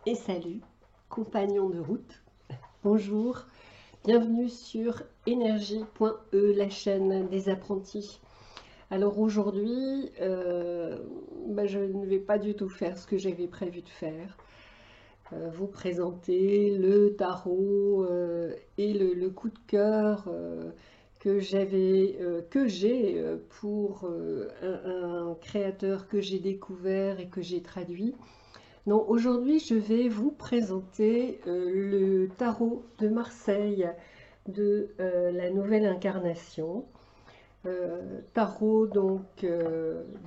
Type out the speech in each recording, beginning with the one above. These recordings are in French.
Et salut, compagnons de route, bonjour, bienvenue sur énergie.e, la chaîne des apprentis. Alors aujourd'hui, je ne vais pas du tout faire ce que j'avais prévu de faire. Vous présenter le tarot et le coup de cœur que j'ai pour un créateur que j'ai découvert et que j'ai traduit. Non, aujourd'hui, je vais vous présenter le tarot de Marseille de la nouvelle incarnation. Tarot donc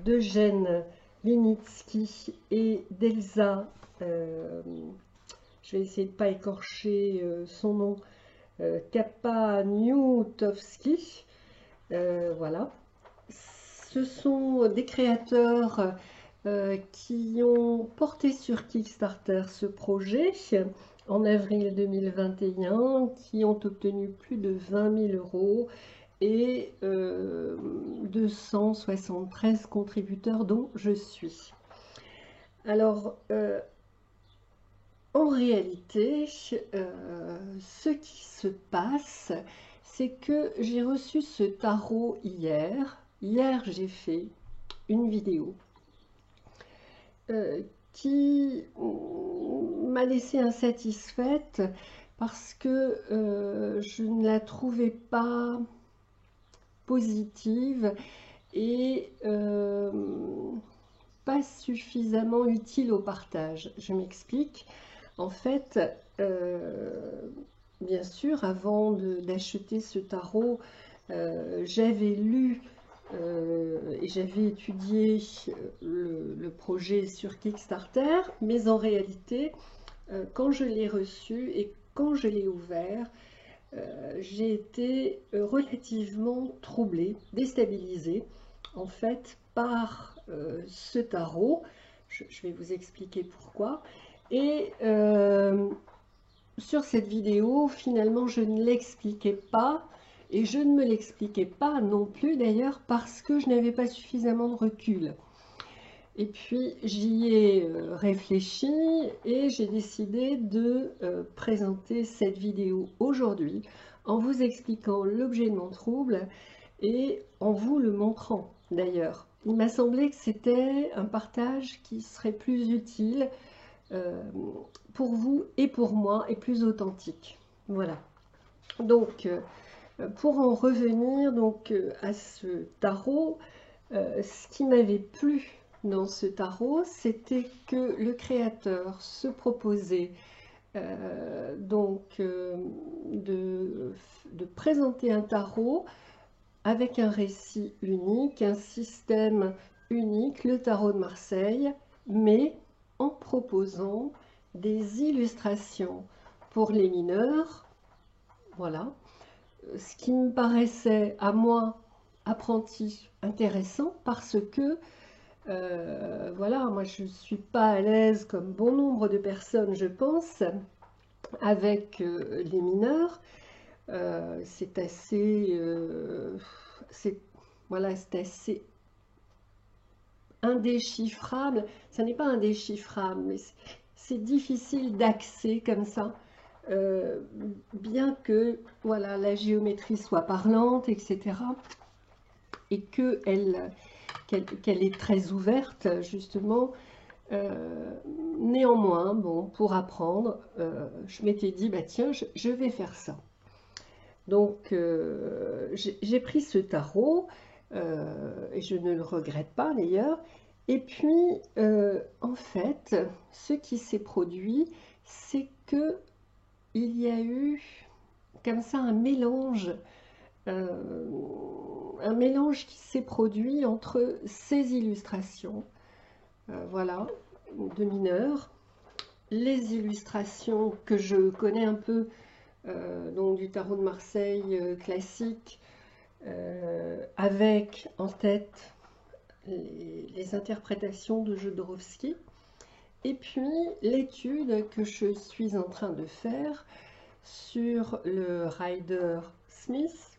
d'Eugène Linitsky et d'Elsa, je vais essayer de ne pas écorcher son nom, Kapaniutowski. Voilà. Ce sont des créateurs qui ont porté sur Kickstarter ce projet en avril 2021, qui ont obtenu plus de 20 000 euros et 273 contributeurs dont je suis. Alors, en réalité, ce qui se passe, c'est que j'ai reçu ce tarot hier. Hier, j'ai fait une vidéo qui m'a laissée insatisfaite parce que je ne la trouvais pas positive et pas suffisamment utile au partage. Je m'explique. En fait, bien sûr, avant d'acheter ce tarot, j'avais lu et j'avais étudié le projet sur Kickstarter, mais en réalité, quand je l'ai reçu et quand je l'ai ouvert, j'ai été relativement troublée, déstabilisée, en fait, par ce tarot. Je vais vous expliquer pourquoi. Et sur cette vidéo, finalement, je ne l'expliquais pas. Et je ne me l'expliquais pas non plus d'ailleurs parce que je n'avais pas suffisamment de recul. Et puis j'y ai réfléchi et j'ai décidé de présenter cette vidéo aujourd'hui en vous expliquant l'objet de mon trouble et en vous le montrant d'ailleurs. Il m'a semblé que c'était un partage qui serait plus utile euh, pour vous et pour moi et plus authentique. Voilà. Donc, pour en revenir donc à ce tarot, ce qui m'avait plu dans ce tarot, c'était que le créateur se proposait de présenter un tarot avec un récit unique, un système unique, le tarot de Marseille, mais en proposant des illustrations pour les mineurs. Voilà, ce qui me paraissait à moi, apprenti, intéressant parce que voilà, moi je ne suis pas à l'aise comme bon nombre de personnes, je pense, avec les mineurs. C'est assez, voilà, c'est assez indéchiffrable. Ça n'est pas indéchiffrable, mais c'est difficile d'accès comme ça. Euh, Bien que voilà, la géométrie soit parlante, etc., et qu'elle est très ouverte, justement. Néanmoins, bon, pour apprendre, je m'étais dit, bah tiens, je vais faire ça. Donc, j'ai pris ce tarot, et je ne le regrette pas d'ailleurs. Et puis, en fait, ce qui s'est produit, c'est que il y a eu comme ça euh, un mélange qui s'est produit entre ces illustrations, voilà, de mineurs, les illustrations que je connais un peu, donc du tarot de Marseille classique, avec en tête les interprétations de Jodorowsky, et puis l'étude que je suis en train de faire sur le Rider Smith,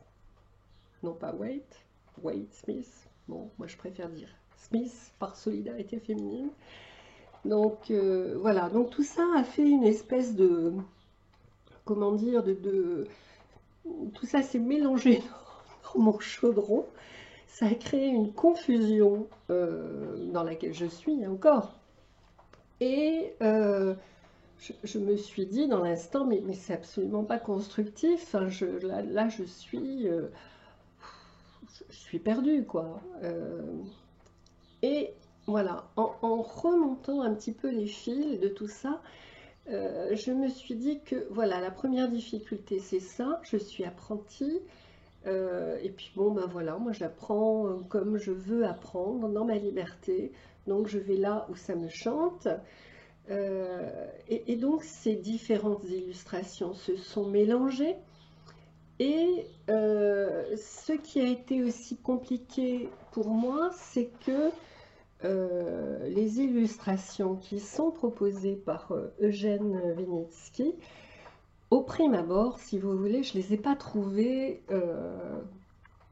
non pas Wade Smith, bon, moi je préfère dire Smith par solidarité féminine, Donc voilà, donc tout ça a fait une espèce de, comment dire, tout ça s'est mélangé dans mon chaudron. Ça a créé une confusion dans laquelle je suis encore. Et je me suis dit dans l'instant, mais c'est absolument pas constructif. Enfin, là, je suis perdue, quoi. Et voilà, en remontant un petit peu les fils de tout ça, je me suis dit que voilà, la première difficulté, c'est ça. Je suis apprentie. Et puis bon, ben voilà, moi j'apprends comme je veux apprendre, dans ma liberté. Donc je vais là où ça me chante. Et donc ces différentes illustrations se sont mélangées. Et ce qui a été aussi compliqué pour moi, c'est que les illustrations qui sont proposées par Eugène Vinitsky, au prime abord, si vous voulez, je ne les ai pas trouvées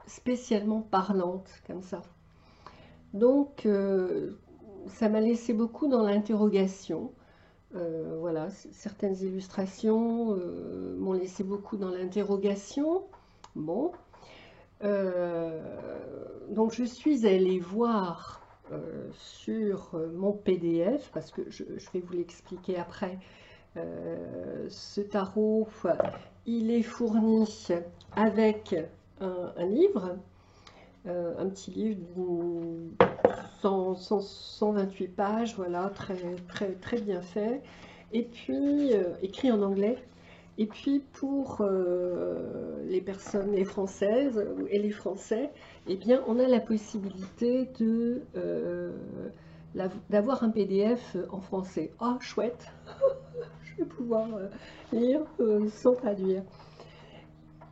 spécialement parlantes comme ça. Donc, ça m'a laissé beaucoup dans l'interrogation. Voilà, certaines illustrations m'ont laissé beaucoup dans l'interrogation. Bon, donc je suis allée voir sur mon PDF, parce que je vais vous l'expliquer après. Ce tarot, il est fourni avec un livre, un petit livre de 128 pages, voilà, très bien fait, et puis écrit en anglais. Et puis pour les personnes, les Françaises et les Français, eh bien, on a la possibilité d'avoir un PDF en français. Ah, chouette! Je vais pouvoir lire sans traduire.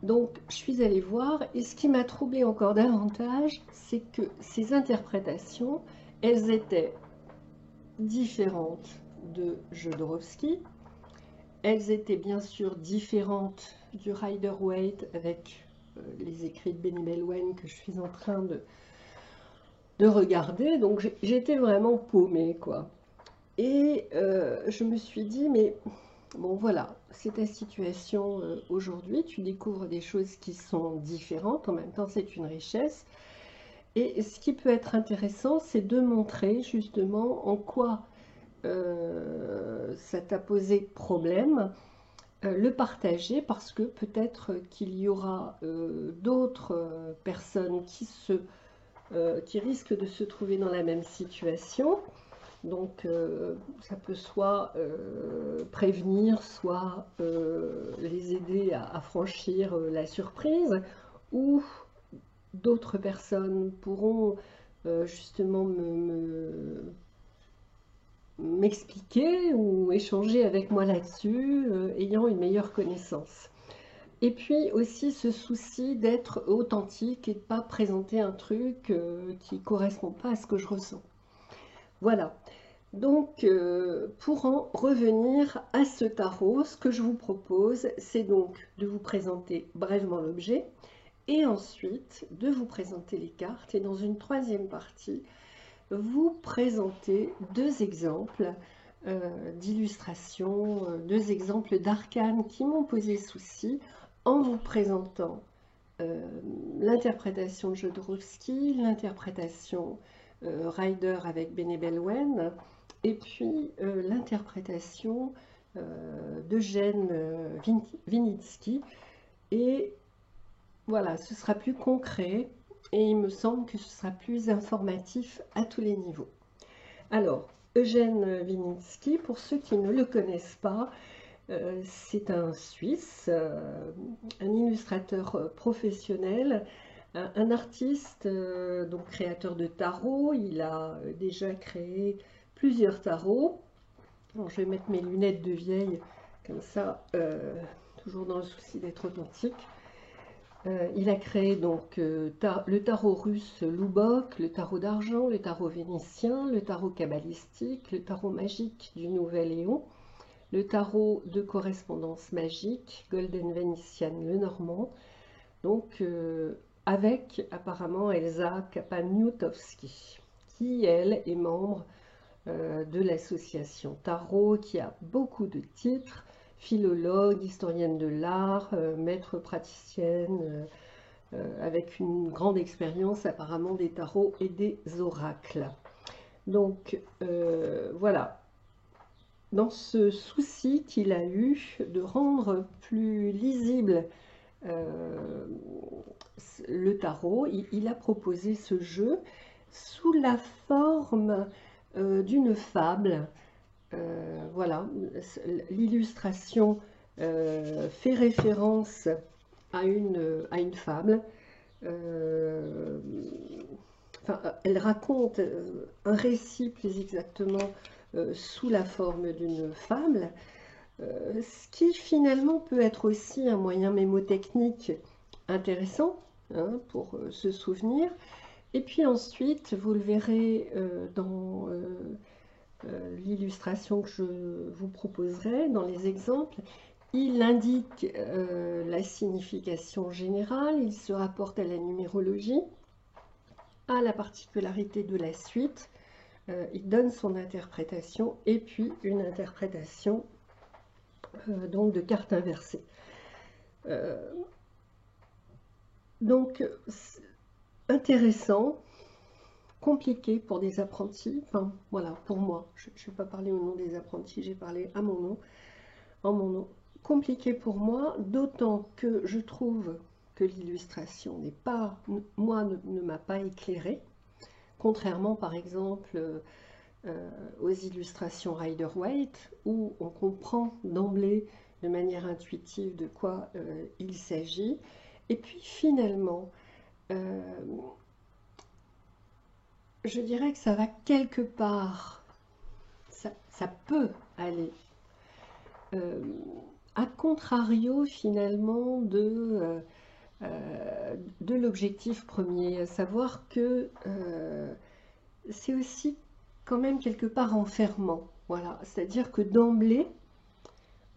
Donc, je suis allée voir, et ce qui m'a troublée encore davantage, c'est que ces interprétations, elles étaient différentes de Jodorowsky. Elles étaient bien sûr différentes du Rider-Waite avec les écrits de Benny Belwen que je suis en train de regarder. Donc, j'étais vraiment paumée, quoi. Et je me suis dit, mais bon voilà, c'est ta situation aujourd'hui, tu découvres des choses qui sont différentes, en même temps c'est une richesse. Et ce qui peut être intéressant, c'est de montrer justement en quoi ça t'a posé problème, le partager, parce que peut-être qu'il y aura d'autres personnes qui risquent de se trouver dans la même situation. Donc ça peut soit prévenir, soit les aider à franchir la surprise, ou d'autres personnes pourront justement m'expliquer ou échanger avec moi là-dessus, ayant une meilleure connaissance. Et puis aussi ce souci d'être authentique et de ne pas présenter un truc qui ne correspond pas à ce que je ressens. Voilà. Donc, pour en revenir à ce tarot, ce que je vous propose, c'est donc de vous présenter brièvement l'objet et ensuite de vous présenter les cartes. Et dans une troisième partie, vous présenter deux exemples d'illustrations, deux exemples d'arcanes qui m'ont posé souci en vous présentant l'interprétation de Jodorowsky, l'interprétation Rider avec Benny Belwen, et puis l'interprétation d'Eugène Vinitsky. Et voilà, ce sera plus concret et il me semble que ce sera plus informatif à tous les niveaux. Alors, Eugène Vinitsky, pour ceux qui ne le connaissent pas, c'est un Suisse, un illustrateur professionnel, un artiste, donc créateur de tarot. Il a déjà créé plusieurs tarots. Alors, je vais mettre mes lunettes de vieille, comme ça, toujours dans le souci d'être authentique. Il a créé donc le tarot russe Loubok, le tarot d'argent, le tarot vénitien, le tarot kabbalistique, le tarot magique du Nouvel Éon, le tarot de correspondance magique, Golden Venetian le Normand, donc avec apparemment Elsa Kapaniutowski, qui elle est membre de l'association Tarot, qui a beaucoup de titres, philologue, historienne de l'art, maître praticienne, avec une grande expérience apparemment des tarots et des oracles. Donc voilà, dans ce souci qu'il a eu de rendre plus lisible le tarot, il a proposé ce jeu sous la forme d'une fable. Voilà, l'illustration fait référence à une fable. Enfin, elle raconte un récit plus exactement sous la forme d'une fable, ce qui finalement peut être aussi un moyen mémotechnique intéressant, hein, pour se souvenir. Et puis ensuite, vous le verrez dans l'illustration que je vous proposerai, dans les exemples, il indique la signification générale, il se rapporte à la numérologie, à la particularité de la suite, il donne son interprétation et puis une interprétation donc de cartes inversées. Donc intéressant, compliqué pour des apprentis, enfin voilà, pour moi, je ne vais pas parler au nom des apprentis, j'ai parlé à mon nom, en mon nom. Compliqué pour moi, d'autant que je trouve que l'illustration n'est pas, moi, ne m'a pas éclairée, contrairement par exemple aux illustrations Rider-Waite, où on comprend d'emblée de manière intuitive de quoi il s'agit. Et puis finalement, je dirais que ça va quelque part, ça peut aller, à contrario finalement de l'objectif premier, à savoir que c'est aussi quand même quelque part enfermant. Voilà, c'est-à-dire que d'emblée,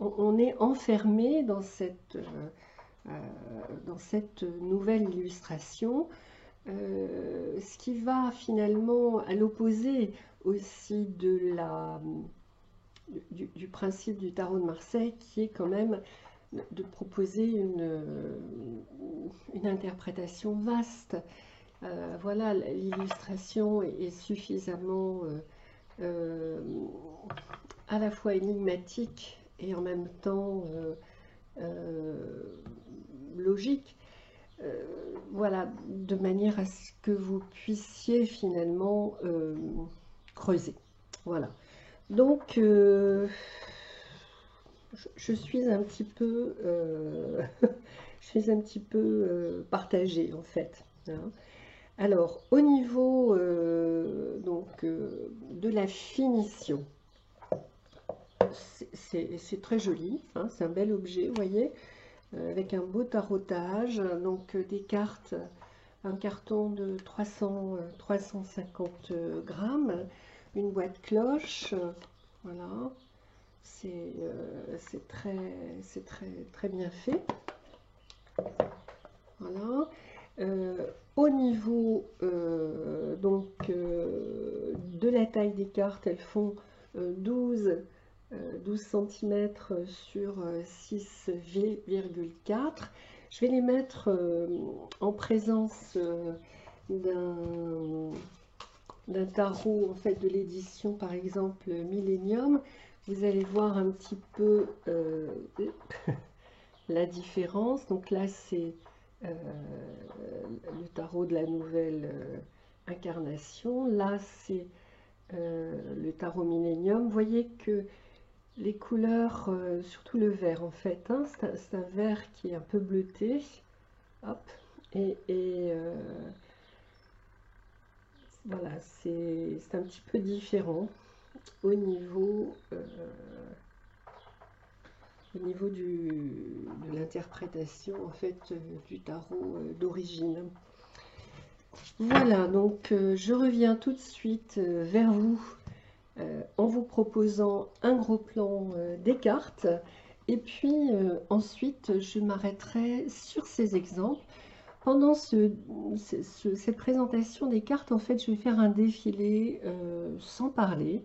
on est enfermé dans cette nouvelle illustration, ce qui va finalement à l'opposé aussi du principe du tarot de Marseille, qui est quand même de proposer une interprétation vaste. Voilà, l'illustration est suffisamment à la fois énigmatique et en même temps logique. Voilà, de manière à ce que vous puissiez finalement creuser. Voilà. Donc, je suis un petit peu, je suis un petit peu partagée en fait, hein. Alors, au niveau donc, de la finition, c'est très joli, hein, c'est un bel objet, vous voyez, avec un beau tarotage, donc des cartes, un carton de 350 grammes, une boîte cloche, voilà, c'est très bien fait. Voilà. Au niveau donc, de la taille des cartes, elles font 12 cm sur 6,4. Je vais les mettre en présence d'un tarot en fait de l'édition par exemple Millennium. Vous allez voir un petit peu la différence. Donc là c'est le tarot de la nouvelle incarnation. Là c'est le tarot Millennium. Vous voyez que les couleurs, surtout le vert en fait, hein, c'est un vert qui est un peu bleuté. Hop, et voilà, c'est un petit peu différent au niveau de l'interprétation en fait du tarot d'origine. Voilà, donc je reviens tout de suite vers vous en vous proposant un gros plan des cartes, et puis ensuite je m'arrêterai sur ces exemples. Pendant cette présentation des cartes, en fait, je vais faire un défilé sans parler.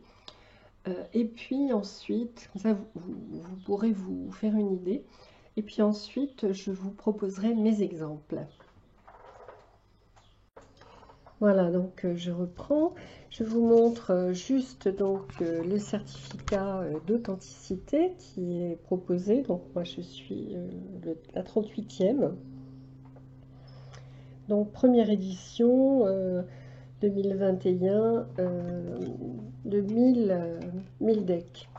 Et puis ensuite, comme ça vous pourrez vous faire une idée. Et puis ensuite, je vous proposerai mes exemples. Voilà, donc je reprends. Je vous montre juste donc le certificat d'authenticité qui est proposé. Donc moi je suis la 38e. Donc première édition 2021 de 1000 decks.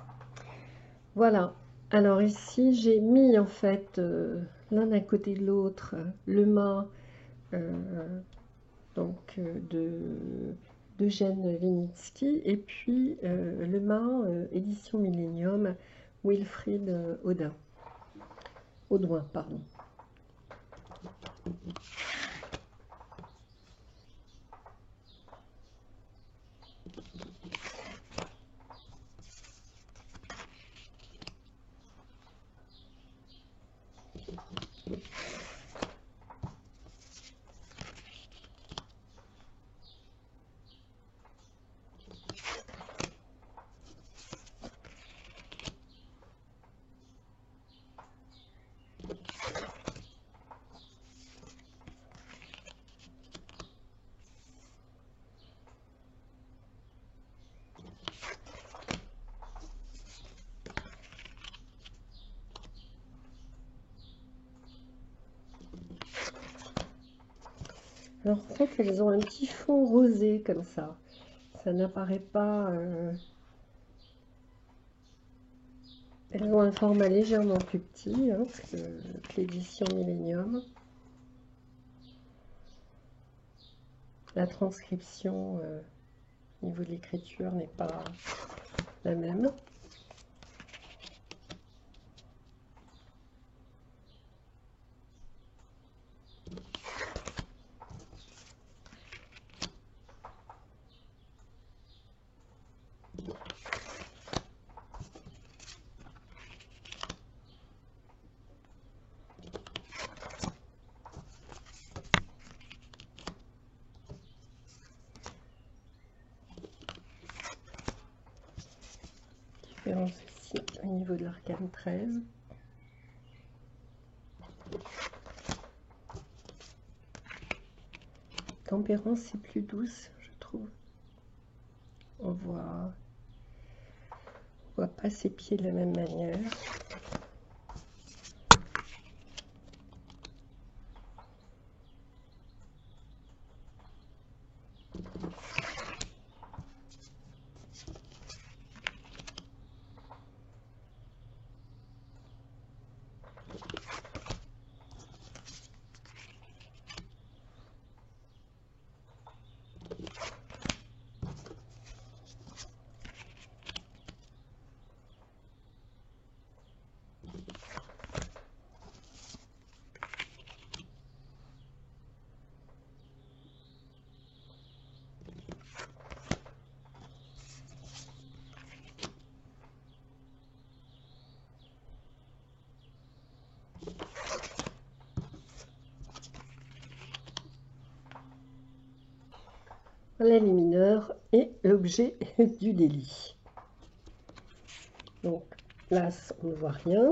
Voilà. Alors ici j'ai mis en fait l'un à côté de l'autre le mât donc d'Eugène Vinitsky et puis le mât édition Millennium Wilfried Audouin, pardon. Alors en fait elles ont un petit fond rosé comme ça. Ça n'apparaît pas. Elles ont un format légèrement plus petit hein, que l'édition Millennium. La transcription au niveau de l'écriture n'est pas la même. Différence aussi au niveau de l'arcane 13. Tempérance est plus douce, je trouve. On voit pas ses pieds de la même manière. La mi mineur et l'objet du délit. Donc l'As, on ne voit rien.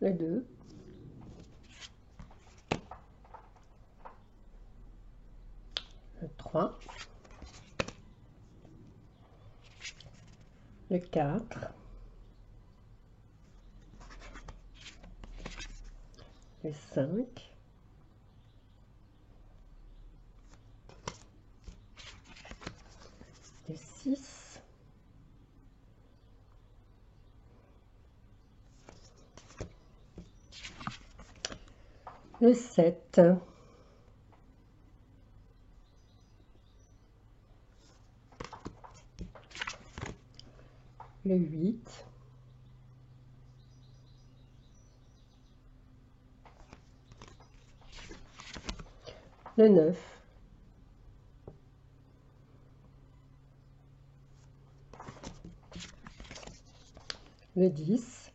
Le 2. Le 3. Le 4. Le 5. Le 6. Le 7. Le 8. Le 9. Le 10.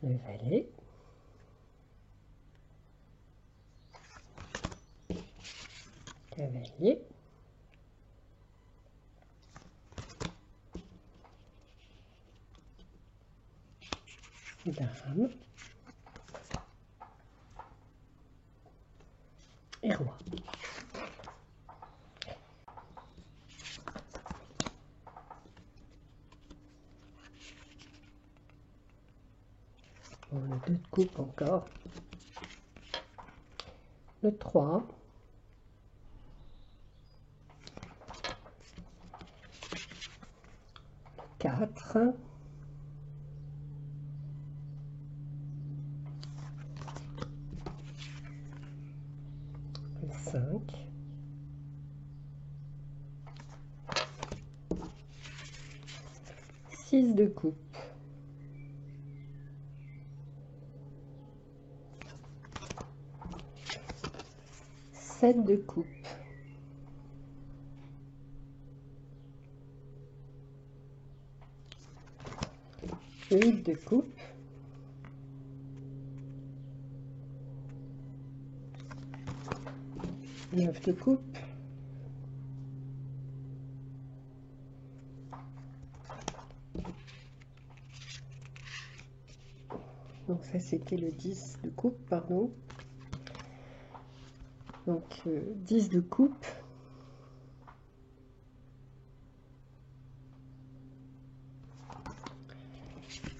Le valet. Cavalier. Dame. Et roi. Bon, le 2 de coupe encore. Le 3. Le 4. Le 5. Six de coupe. Sept de coupe. Huit de coupe. Neuf de coupe. Donc ça c'était le 10 de coupe, pardon. Donc 10 de coupe.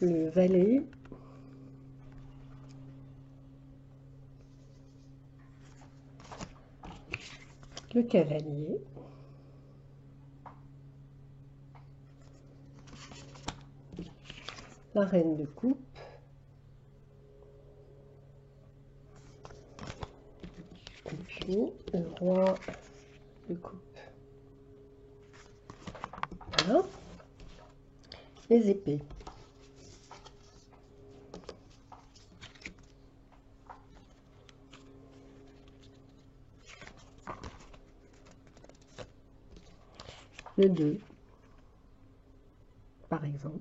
Le valet. Le cavalier. La reine de coupe. Et puis le roi de coupe. Voilà. Les épées. Le 2, par exemple.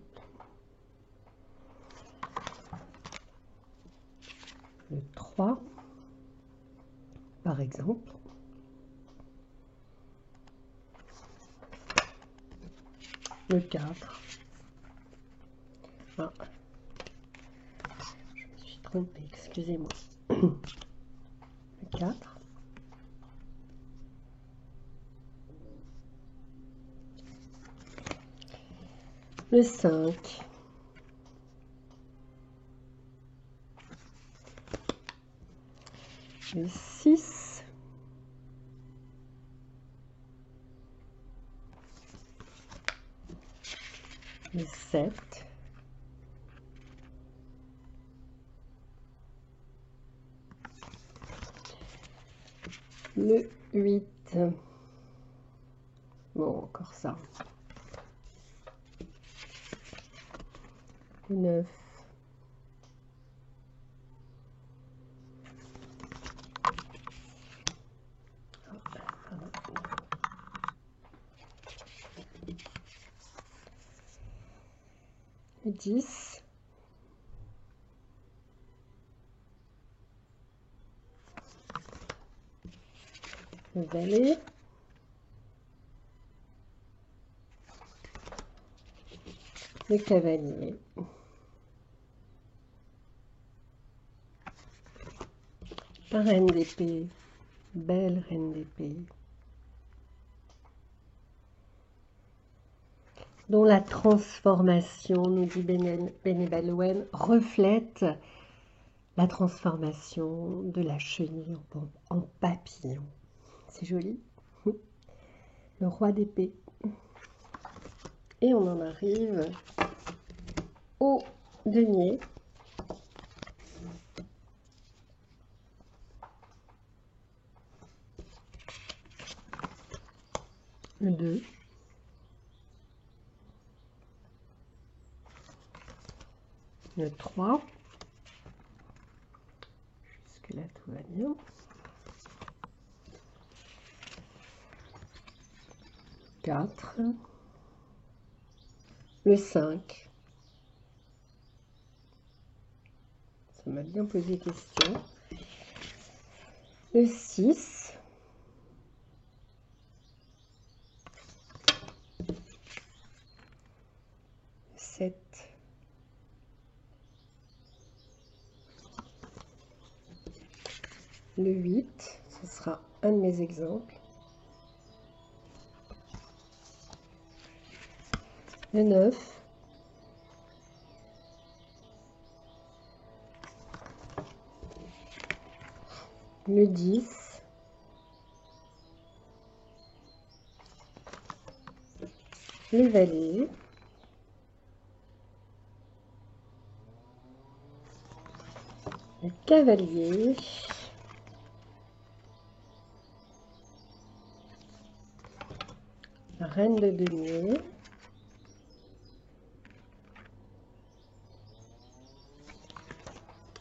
Le 3, par exemple. Le 4. Ah, je me suis trompée, excusez-moi. Le 4. Le 5. Le 6. Le 7. Le 8. Bon, encore ça. Le 9. Le 10. Le valet. Le cavalier. La reine d'épée. Belle reine d'épée. Dont la transformation, nous dit Béné Balouenne, reflète la transformation de la chenille en papillon. C'est joli. Le roi d'épée. Et on en arrive au denier. Le 2. Le 3. Jusque-là, tout va bien. Le 4. Le 5. Ça m'a bien posé question. Le 6. le 8, ce sera un de mes exemples. Le 9. Le 10. Les valets. Le cavalier. La reine de denier.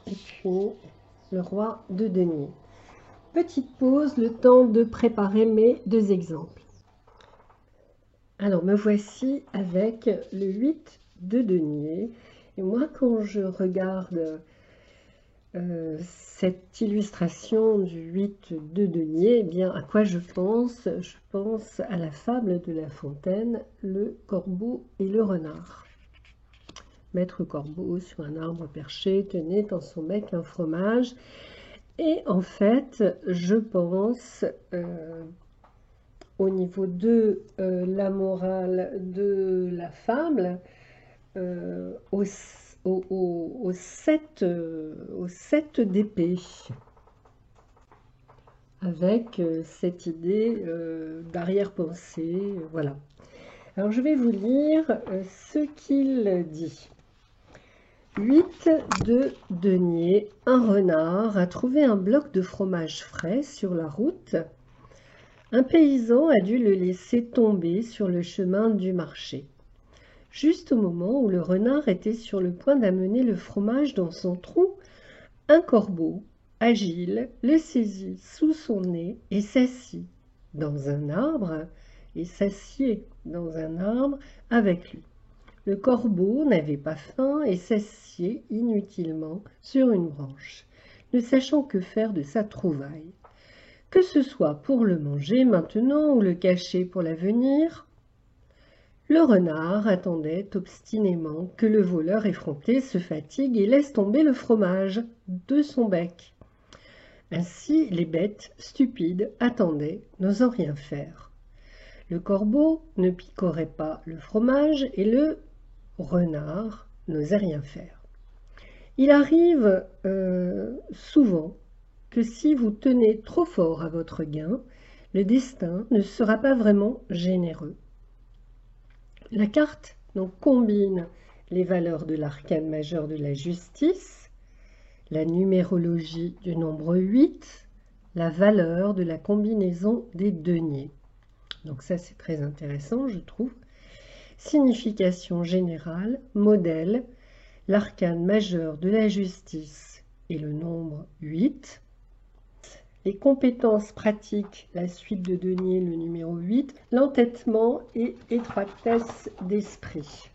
Et puis le roi de denier. Petite pause, le temps de préparer mes deux exemples. Alors me voici avec le 8 de denier. Et moi, quand je regarde cette illustration du 8 de denier, eh bien, à quoi je pense? Je pense à la fable de La Fontaine, le corbeau et le renard. Maître corbeau sur un arbre perché tenait dans son bec un fromage. Et en fait, je pense au niveau de la morale de la fable, au 7 d'épée, avec cette idée d'arrière-pensée. Voilà. Alors, je vais vous lire ce qu'il dit. 8 de denier. Un renard a trouvé un bloc de fromage frais sur la route. Un paysan a dû le laisser tomber sur le chemin du marché. Juste au moment où le renard était sur le point d'amener le fromage dans son trou, un corbeau, agile, le saisit sous son nez et s'assied dans un arbre, avec lui. Le corbeau n'avait pas faim et s'assied inutilement sur une branche, ne sachant que faire de sa trouvaille. Que ce soit pour le manger maintenant ou le cacher pour l'avenir, le renard attendait obstinément que le voleur effronté se fatigue et laisse tomber le fromage de son bec. Ainsi, les bêtes stupides attendaient, n'osant rien faire. Le corbeau ne picorait pas le fromage et le renard n'osait rien faire. Il arrive souvent que si vous tenez trop fort à votre gain, le destin ne sera pas vraiment généreux. La carte donc combine les valeurs de l'arcane majeur de la justice, la numérologie du nombre 8, la valeur de la combinaison des deniers. Donc ça c'est très intéressant je trouve. Signification générale, modèle, l'arcane majeur de la justice et le nombre 8. Les compétences pratiques, la suite de denier, le numéro 8. L'entêtement et étroitesse d'esprit.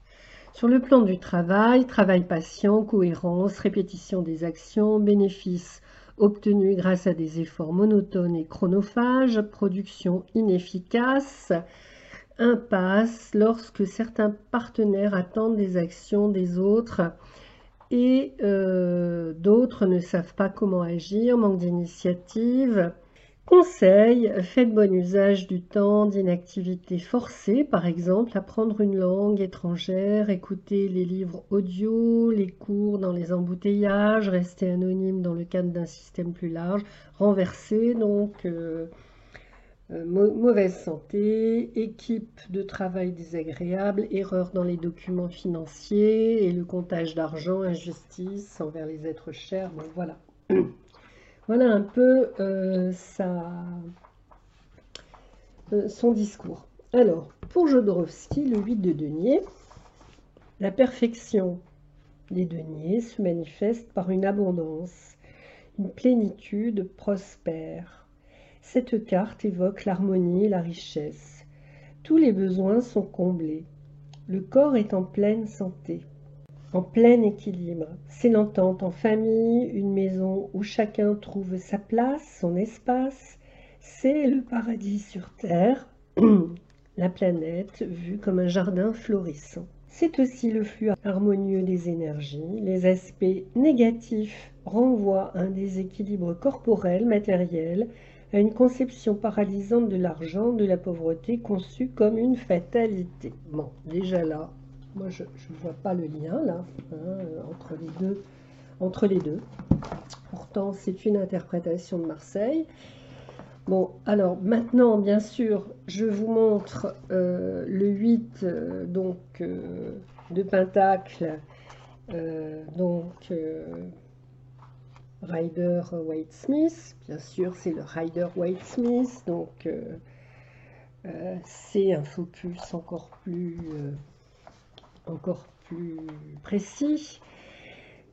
Sur le plan du travail, travail patient, cohérence, répétition des actions, bénéfices obtenus grâce à des efforts monotones et chronophages, production inefficace, impasse lorsque certains partenaires attendent des actions des autres et d'autres ne savent pas comment agir, manque d'initiative. Conseil, faites bon usage du temps d'inactivité forcée, par exemple apprendre une langue étrangère, écouter les livres audio, les cours dans les embouteillages, rester anonyme dans le cadre d'un système plus large, renverser donc mauvaise santé, équipe de travail désagréable, erreur dans les documents financiers et le comptage d'argent, injustice envers les êtres chers. Bon, voilà. Voilà un peu son discours. Alors, pour Jodorowsky, le 8 de denier, la perfection des deniers se manifeste par une abondance, une plénitude prospère. Cette carte évoque l'harmonie et la richesse. Tous les besoins sont comblés. Le corps est en pleine santé, en plein équilibre. C'est l'entente en famille, une maison où chacun trouve sa place, son espace. C'est le paradis sur Terre, la planète vue comme un jardin florissant. C'est aussi le flux harmonieux des énergies. Les aspects négatifs renvoient à un déséquilibre corporel, matériel, à une conception paralysante de l'argent, de la pauvreté, conçue comme une fatalité. Bon, déjà là, moi je ne vois pas le lien là, hein, entre les deux. Pourtant, c'est une interprétation de Marseille. Bon, alors maintenant, bien sûr, je vous montre le 8 de Pentacle, Rider Waite Smith. Bien sûr, c'est le Rider Waite Smith, donc c'est un focus encore plus précis.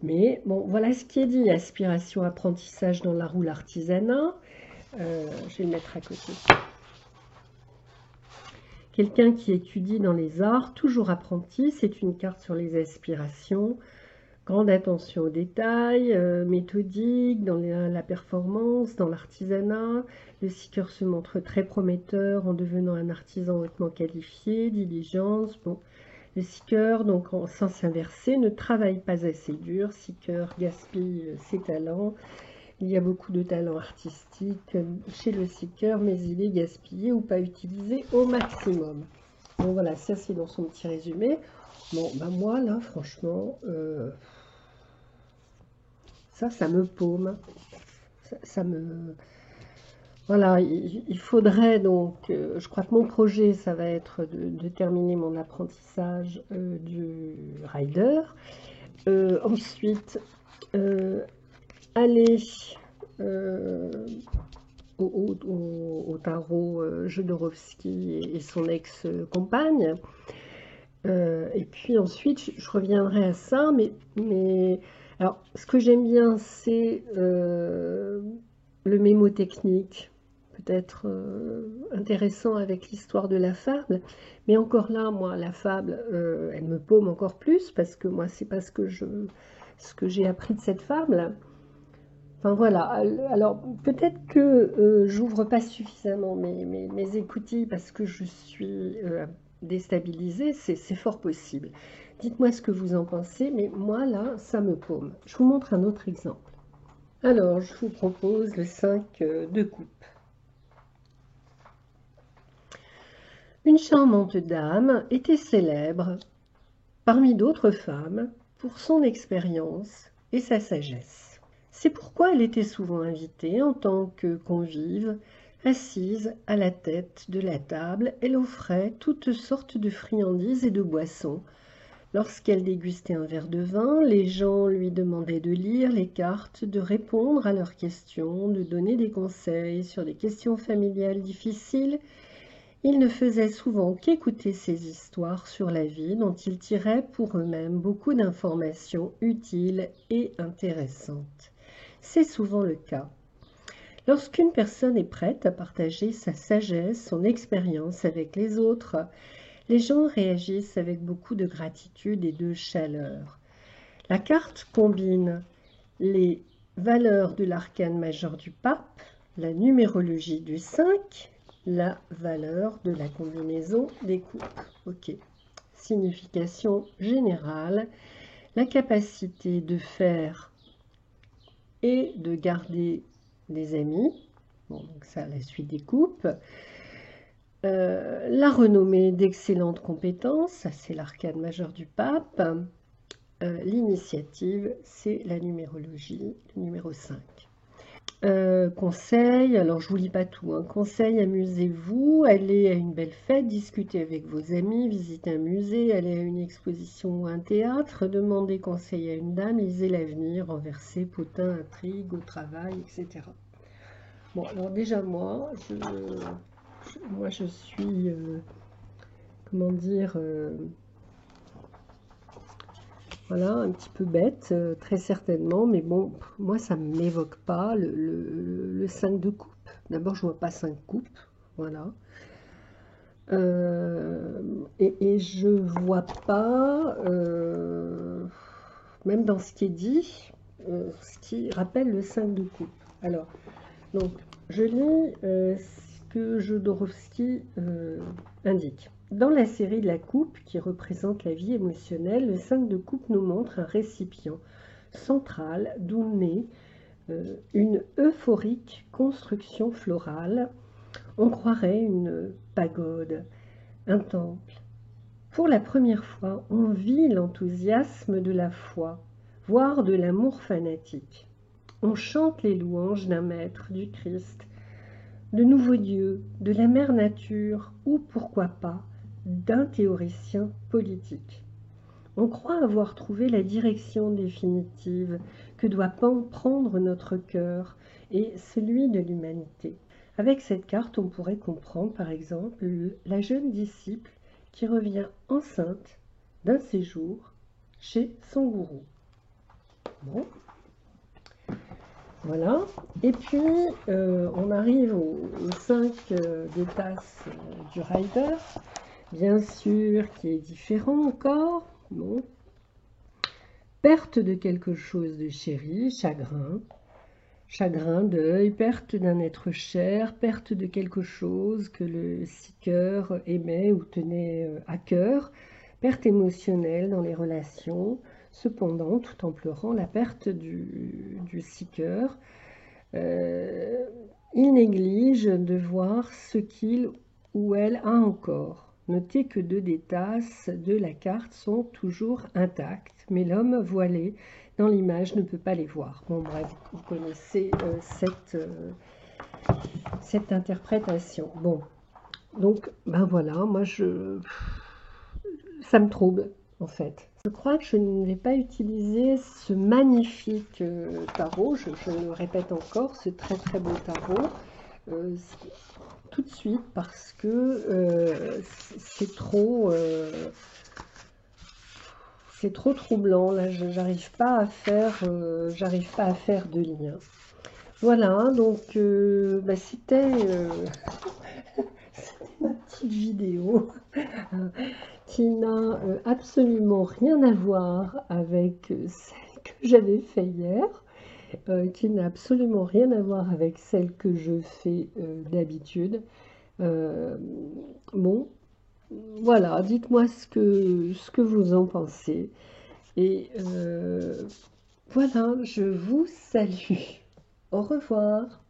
Mais bon, voilà ce qui est dit. Aspiration, apprentissage dans la roue, l'artisanat. Je vais le mettre à côté. Quelqu'un qui étudie dans les arts, toujours apprenti, c'est une carte sur les aspirations. Grande attention aux détails, méthodique dans la performance, dans l'artisanat. Le seeker se montre très prometteur en devenant un artisan hautement qualifié, diligence. Bon, le seeker, donc en sens inversé, ne travaille pas assez dur. Seeker gaspille ses talents. Il y a beaucoup de talents artistiques chez le seeker, mais il est gaspillé ou pas utilisé au maximum. Bon voilà, ça c'est dans son petit résumé. Bon, ben moi là, franchement, ça me paume. Ça me... Voilà, il faudrait donc, je crois que mon projet, ça va être de terminer mon apprentissage du rider. Ensuite, aller au tarot Jodorowsky et son ex-compagne. Et puis ensuite, je reviendrai à ça, mais alors, ce que j'aime bien, c'est le mémotechnique, peut-être intéressant avec l'histoire de la fable, mais encore là, moi, la fable, elle me paume encore plus, parce que moi, c'est pas ce que j'ai appris de cette fable. Enfin voilà, alors peut-être que j'ouvre pas suffisamment mes écoutilles parce que je suis déstabilisée, c'est fort possible. Dites-moi ce que vous en pensez, mais moi là, ça me paume. Je vous montre un autre exemple. Alors, je vous propose le 5 de coupe. Une charmante dame était célèbre parmi d'autres femmes pour son expérience et sa sagesse. C'est pourquoi elle était souvent invitée en tant que convive. Assise à la tête de la table, elle offrait toutes sortes de friandises et de boissons. Lorsqu'elle dégustait un verre de vin, les gens lui demandaient de lire les cartes, de répondre à leurs questions, de donner des conseils sur des questions familiales difficiles. Ils ne faisaient souvent qu'écouter ces histoires sur la vie dont ils tiraient pour eux-mêmes beaucoup d'informations utiles et intéressantes. C'est souvent le cas. Lorsqu'une personne est prête à partager sa sagesse, son expérience avec les autres, les gens réagissent avec beaucoup de gratitude et de chaleur. La carte combine les valeurs de l'arcane majeur du pape, la numérologie du 5, la valeur de la combinaison des coupes. Ok. Signification générale, la capacité de faire et de garder des amis. Bon, donc ça, la suite des coupes. La renommée d'excellentes compétences, ça c'est l'arcane majeur du pape. L'initiative, c'est la numérologie, le numéro 5. Conseil, alors je vous lis pas tout, hein. Conseil, amusez-vous, allez à une belle fête, discutez avec vos amis, visitez un musée, allez à une exposition ou un théâtre, demandez conseil à une dame, lisez l'avenir, renversez, potin, intrigue, au travail, etc. Bon, alors déjà moi, je suis, comment dire, voilà, un petit peu bête, très certainement, mais bon, moi, ça ne m'évoque pas le 5 de coupe. D'abord, je vois pas 5 coupes, voilà. Et je vois pas, même dans ce qui est dit, ce qui rappelle le 5 de coupe. Alors, donc, je lis ce que Jodorowsky indique. dans la série de la coupe, qui représente la vie émotionnelle, le 5 de coupe nous montre un récipient central d'où naît une euphorique construction florale. On croirait une pagode, un temple. Pour la première fois, on vit l'enthousiasme de la foi, voire de l'amour fanatique. On chante les louanges d'un maître, du Christ, de nouveaux dieux, de la mère nature ou, pourquoi pas, d'un théoricien politique. On croit avoir trouvé la direction définitive que doit prendre notre cœur et celui de l'humanité. Avec cette carte, on pourrait comprendre par exemple la jeune disciple qui revient enceinte d'un séjour chez son gourou. Bon, voilà. Et puis, on arrive aux 5 des tasses du Rider, bien sûr, qui est différent encore. Bon. Perte de quelque chose de chéri, chagrin, chagrin, deuil, perte d'un être cher, perte de quelque chose que le seeker aimait ou tenait à cœur, perte émotionnelle dans les relations. Cependant, tout en pleurant la perte du seeker, il néglige de voir ce qu'il ou elle a encore. Notez que 2 des tasses de la carte sont toujours intactes, mais l'homme voilé dans l'image ne peut pas les voir. Bon, bref, vous connaissez cette interprétation. Bon, donc, ben voilà, moi, ça me trouble, en fait. Je crois que je ne vais pas utiliser ce magnifique tarot, je le répète encore, ce très très beau tarot, tout de suite parce que c'est trop troublant. Là, j'arrive pas à faire de lien. Voilà, donc bah, c'était ma petite vidéo qui n'a absolument rien à voir avec celle que j'avais fait hier, qui n'a absolument rien à voir avec celle que je fais d'habitude. Bon, voilà, dites-moi ce que vous en pensez. Et voilà, je vous salue. Au revoir.